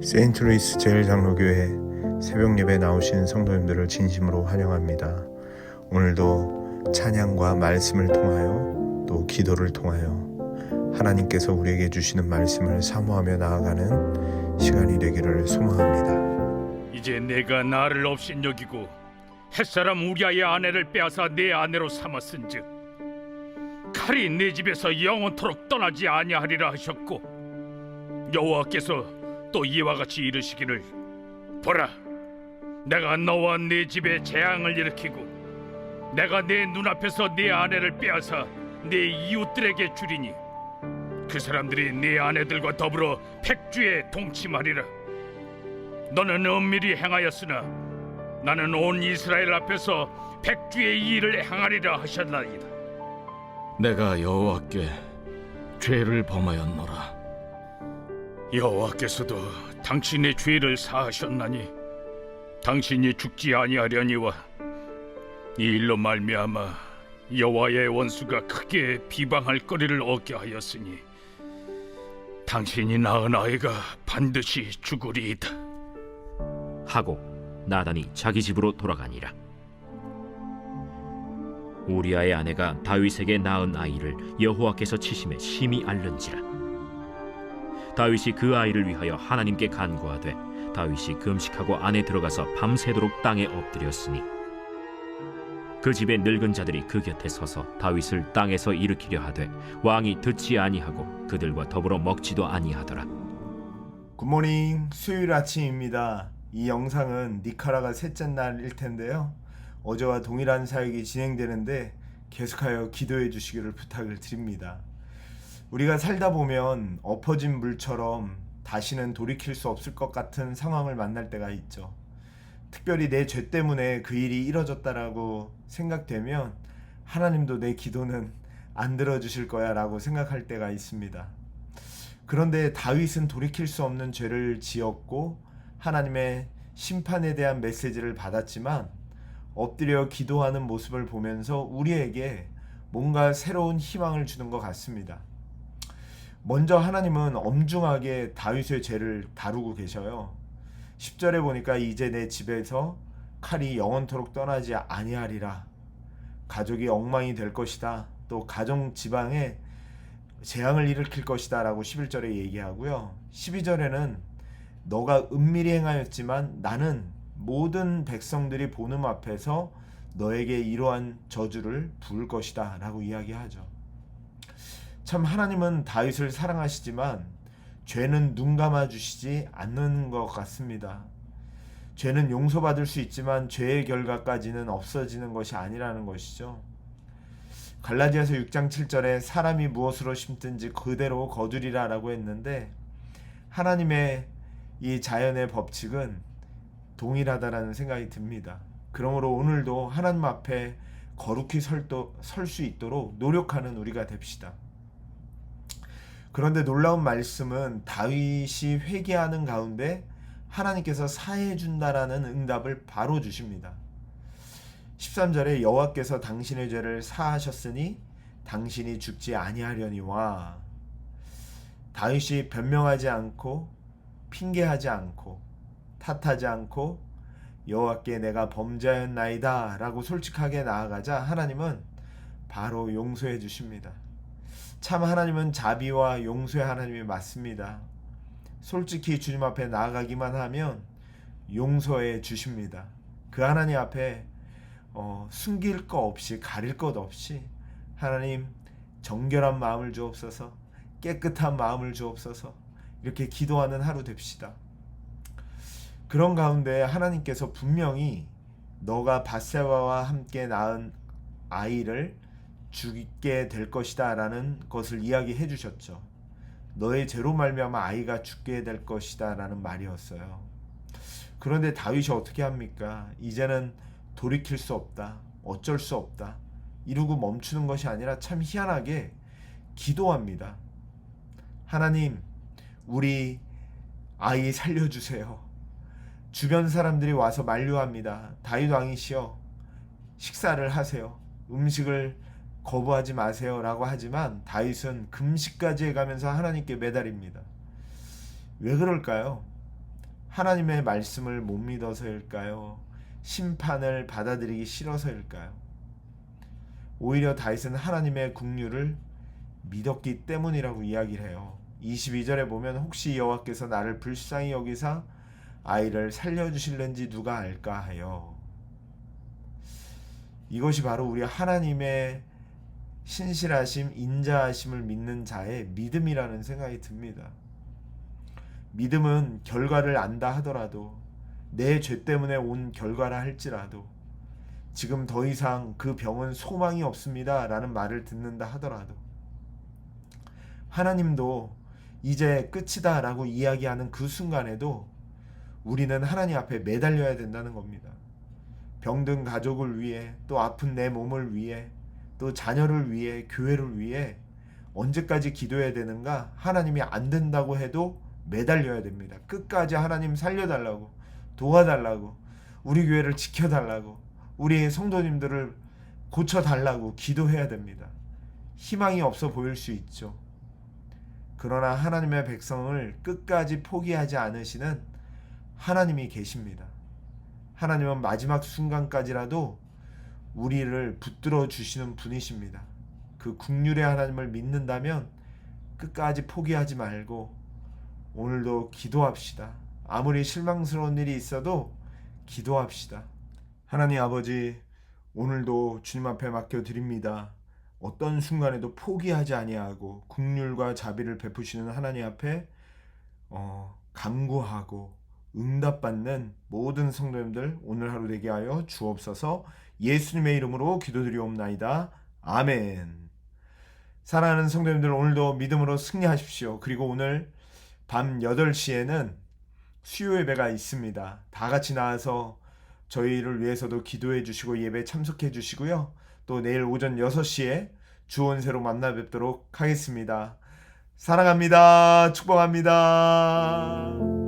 세인트루이스 제일장로교회 새벽예배 나오신 성도님들을 진심으로 환영합니다. 오늘도 찬양과 말씀을 통하여 또 기도를 통하여 하나님께서 우리에게 주시는 말씀을 사모하며 나아가는 시간이 되기를 소망합니다. 이제 내가 나를 업신여기고 햇사람 우리아의 아내를 빼앗아 내 아내로 삼았은즉 칼이 내 집에서 영원토록 떠나지 아니하리라 하셨고, 여호와께서 또 이와 같이 이르시기를, 보라, 내가 너와 네 집에 재앙을 일으키고 내가 내 눈앞에서 네 아내를 빼앗아 네 이웃들에게 주리니 그 사람들이 네 아내들과 더불어 백주에 동침하리라. 너는 은밀히 행하였으나 나는 온 이스라엘 앞에서 백주의 일을 행하리라 하셨나이다. 내가 여호와께 죄를 범하였노라. 여호와께서도 당신의 죄를 사하셨나니 당신이 죽지 아니하려니와 이 일로 말미암아 여호와의 원수가 크게 비방할 거리를 얻게 하였으니 당신이 낳은 아이가 반드시 죽으리이다 하고 나단이 자기 집으로 돌아가니라. 우리아의 아내가 다윗에게 낳은 아이를 여호와께서 치심에 심히 앓는지라. 다윗이 그 아이를 위하여 하나님께 간구하되 다윗이 금식하고 안에 들어가서 밤새도록 땅에 엎드렸으니 그 집의 늙은 자들이 그 곁에 서서 다윗을 땅에서 일으키려 하되 왕이 듣지 아니하고 그들과 더불어 먹지도 아니하더라. 굿모닝, 수요일 아침입니다. 이 영상은 니카라가 셋째 날일 텐데요, 어제와 동일한 사역이 진행되는데 계속하여 기도해 주시기를 부탁을 드립니다. 우리가 살다 보면 엎어진 물처럼 다시는 돌이킬 수 없을 것 같은 상황을 만날 때가 있죠. 특별히 내 죄 때문에 그 일이 이뤄졌다라고 생각되면 하나님도 내 기도는 안 들어주실 거야 라고 생각할 때가 있습니다. 그런데 다윗은 돌이킬 수 없는 죄를 지었고 하나님의 심판에 대한 메시지를 받았지만 엎드려 기도하는 모습을 보면서 우리에게 뭔가 새로운 희망을 주는 것 같습니다. 먼저 하나님은 엄중하게 다윗의 죄를 다루고 계셔요. 10절에 보니까 이제 내 집에서 칼이 영원토록 떠나지 아니하리라. 가족이 엉망이 될 것이다. 또 가정 지방에 재앙을 일으킬 것이다 라고 11절에 얘기하고요. 12절에는 너가 은밀히 행하였지만 나는 모든 백성들이 보는 앞에서 너에게 이러한 저주를 부을 것이다 라고 이야기하죠. 참 하나님은 다윗을 사랑하시지만 죄는 눈 감아주시지 않는 것 같습니다. 죄는 용서받을 수 있지만 죄의 결과까지는 없어지는 것이 아니라는 것이죠. 갈라디아서 6장 7절에 사람이 무엇으로 심든지 그대로 거두리라 라고 했는데 하나님의 이 자연의 법칙은 동일하다라는 생각이 듭니다. 그러므로 오늘도 하나님 앞에 거룩히 설 수 있도록 노력하는 우리가 됩시다. 그런데 놀라운 말씀은 다윗이 회개하는 가운데 하나님께서 사해 준다라는 응답을 바로 주십니다. 13절에 여호와께서 당신의 죄를 사하셨으니 당신이 죽지 아니하려니와. 다윗이 변명하지 않고 핑계하지 않고 탓하지 않고 여호와께 내가 범죄하였나이다 라고 솔직하게 나아가자 하나님은 바로 용서해 주십니다. 참 하나님은 자비와 용서의 하나님이 맞습니다. 솔직히 주님 앞에 나아가기만 하면 용서해 주십니다. 그 하나님 앞에 숨길 것 없이 가릴 것 없이 하나님 정결한 마음을 주옵소서, 깨끗한 마음을 주옵소서, 이렇게 기도하는 하루 됩시다. 그런 가운데 하나님께서 분명히 너가 밧세바와 함께 낳은 아이를 죽게 될 것이다 라는 것을 이야기해 주셨죠. 너의 죄로 말미암아 아이가 죽게 될 것이다 라는 말이었어요. 그런데 다윗이 어떻게 합니까? 이제는 돌이킬 수 없다, 어쩔 수 없다, 이러고 멈추는 것이 아니라 참 희한하게 기도합니다. 하나님, 우리 아이 살려주세요. 주변 사람들이 와서 만류합니다. 다윗 왕이시여 식사를 하세요, 음식을 거부하지 마세요 라고 하지만 다윗은 금식까지 해가면서 하나님께 매달립니다. 왜 그럴까요? 하나님의 말씀을 못 믿어서일까요? 심판을 받아들이기 싫어서일까요? 오히려 다윗은 하나님의 긍휼을 믿었기 때문이라고 이야기를 해요. 22절에 보면 혹시 여호와께서 나를 불쌍히 여기사 아이를 살려주실는지 누가 알까 하여. 이것이 바로 우리 하나님의 신실하심, 인자하심을 믿는 자의 믿음이라는 생각이 듭니다. 믿음은 결과를 안다 하더라도, 내 죄 때문에 온 결과라 할지라도, 지금 더 이상 그 병은 소망이 없습니다 라는 말을 듣는다 하더라도, 하나님도 이제 끝이다 라고 이야기하는 그 순간에도 우리는 하나님 앞에 매달려야 된다는 겁니다. 병든 가족을 위해, 또 아픈 내 몸을 위해, 또 자녀를 위해, 교회를 위해 언제까지 기도해야 되는가? 하나님이 안 된다고 해도 매달려야 됩니다. 끝까지 하나님 살려달라고, 도와달라고, 우리 교회를 지켜달라고, 우리 성도님들을 고쳐달라고 기도해야 됩니다. 희망이 없어 보일 수 있죠. 그러나 하나님의 백성을 끝까지 포기하지 않으시는 하나님이 계십니다. 하나님은 마지막 순간까지라도 우리를 붙들어 주시는 분이십니다. 그 긍휼의 하나님을 믿는다면 끝까지 포기하지 말고 오늘도 기도합시다. 아무리 실망스러운 일이 있어도 기도합시다. 하나님 아버지, 오늘도 주님 앞에 맡겨드립니다. 어떤 순간에도 포기하지 아니하고 긍휼과 자비를 베푸시는 하나님 앞에 간구하고 응답받는 모든 성도님들 오늘 하루 되게 하여 주옵소서. 예수님의 이름으로 기도드리옵나이다. 아멘. 사랑하는 성도님들, 오늘도 믿음으로 승리하십시오. 그리고 오늘 밤 8시에는 수요 예배가 있습니다. 다 같이 나와서 저희를 위해서도 기도해 주시고 예배 참석해 주시고요. 또 내일 오전 6시에 주원새로 만나 뵙도록 하겠습니다. 사랑합니다. 축복합니다.